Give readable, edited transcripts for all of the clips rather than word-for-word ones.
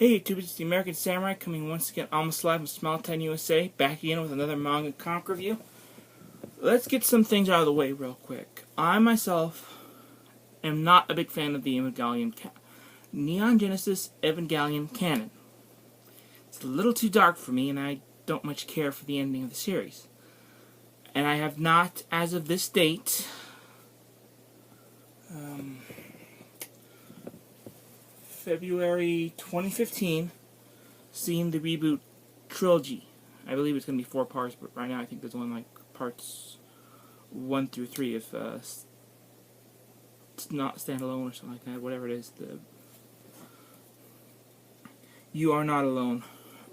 Hey YouTube, it's the American Samurai coming once again almost live from Small Town, USA, back again with another manga comic review. Let's get some things out of the way real quick. I myself am not a big fan of the Neon Genesis Evangelion canon. It's a little too dark for me, and I don't much care for the ending of the series. And I have not, as of this date, February 2015, seen the reboot trilogy. I believe it's going to be 4 parts, but right now I think there's only like parts 1 through 3 if it's not standalone or something like that, whatever it is. You Are Not Alone,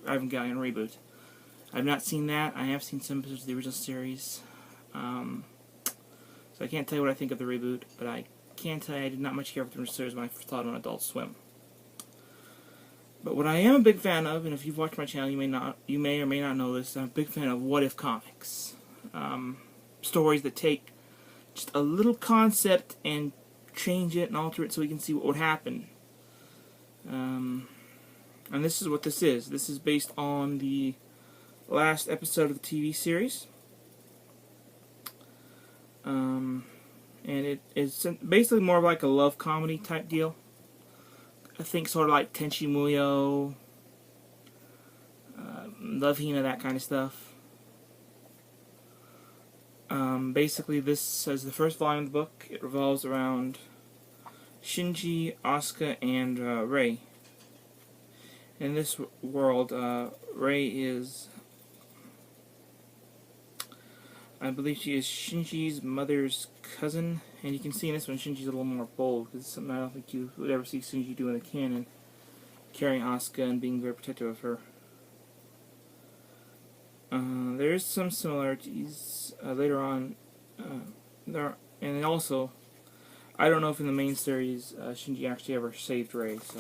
Evangelion reboot. I've not seen that. I have seen some episodes of the original series. So I can't tell you what I think of the reboot, but I can tell you I did not much care for the original series when I first saw it on Adult Swim. But what I am a big fan of, and if you've watched my channel, you may or may not know this, I'm a big fan of what-if comics. Stories that take just a little concept and change it and alter it so we can see what would happen. And this is what this is. This is based on the last episode of the TV series. And it is basically more of like a love comedy type deal. I think sort of like Tenchi Muyo, Love Hina, that kind of stuff. Basically, this is the first volume of the book. It revolves around Shinji, Asuka, and Rei. In this world, Rei is, I believe she is Shinji's mother's cousin, and you can see in this one Shinji's a little more bold, because it's something I don't think you would ever see Shinji do in the canon, carrying Asuka and being very protective of her. There is some similarities later on, and also, I don't know if in the main series Shinji actually ever saved Rei, so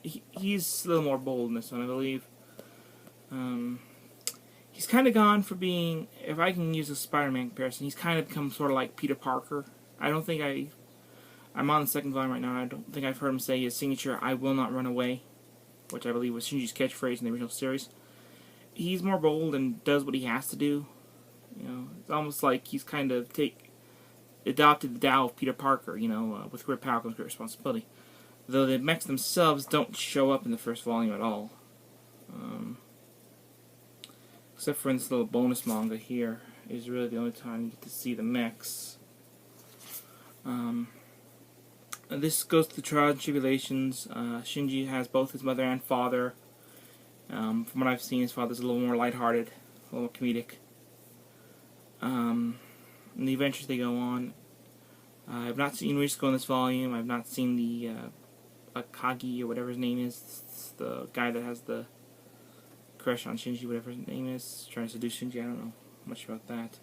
he's a little more bold in this one, I believe. He's kind of gone for being, if I can use a Spider-Man comparison, he's kind of become sort of like Peter Parker. I don't think I'm on the second volume right now, and I don't think I've heard him say his signature, "I will not run away," which I believe was Shinji's catchphrase in the original series. He's more bold and does what he has to do. You know, it's almost like he's kind of adopted the Tao of Peter Parker, with great power comes great responsibility. Though the mechs themselves don't show up in the first volume at all. Except for in this little bonus manga here, is really the only time you get to see the mechs. This goes through trials and tribulations. Shinji has both his mother and father. From what I've seen, his father's a little more lighthearted, a little more comedic. And the adventures they go on. I've not seen Risco in this volume. I've not seen the Akagi or whatever his name is. It's the guy that has the crush on Shinji, whatever his name is, trying to seduce Shinji. I don't know much about that.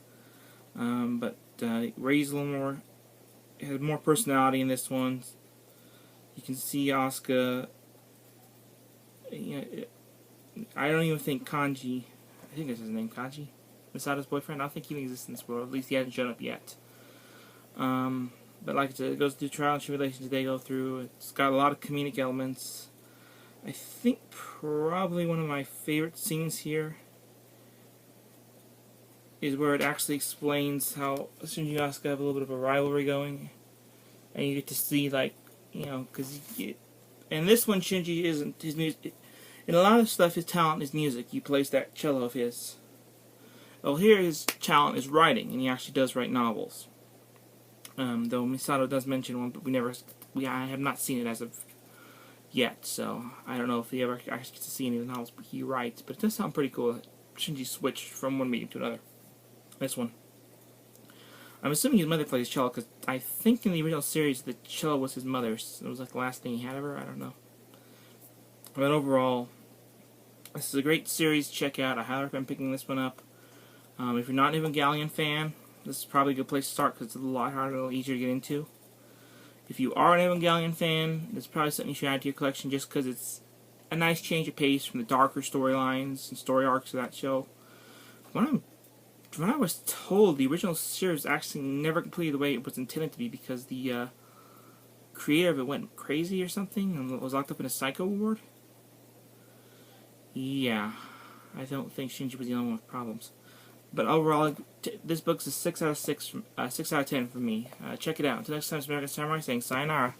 But Rei's a little more, has more personality in this one. You can see Asuka. I don't even think Kanji, I think that's his name, Kanji, Misato's boyfriend. I don't think he even exists in this world. At least he hasn't shown up yet. But like I said, it goes through trials and tribulations they go through. It's got a lot of comedic elements. I think probably one of my favorite scenes here is where it actually explains how Shinji and Asuka have a little bit of a rivalry going, and you get to see, like, because in this one Shinji isn't his music. In a lot of stuff, his talent is music. He plays that cello of his. Well, here his talent is writing, and he actually does write novels. Though Misato does mention one, but I have not seen it as of yet, so I don't know if he ever actually gets to see any of the novels he writes, but it does sound pretty cool that Shinji switched from one medium to another. This one. I'm assuming his mother plays cello, because I think in the original series the cello was his mother's. It was like the last thing he had of her, I don't know. But overall, this is a great series to check out. I highly recommend picking this one up. If you're not an Evangelion fan, this is probably a good place to start, because it's a lot harder, a little easier to get into. If you are an Evangelion fan, it's probably something you should add to your collection just because it's a nice change of pace from the darker storylines and story arcs of that show. From what I was told, the original series actually never completed the way it was intended to be because the creator of it went crazy or something and was locked up in a psycho ward. Yeah, I don't think Shinji was the only one with problems. But overall, this book's a 6 out of 6, 6 out of 10 for me. Check it out. Until next time, it's American Samurai saying sayonara.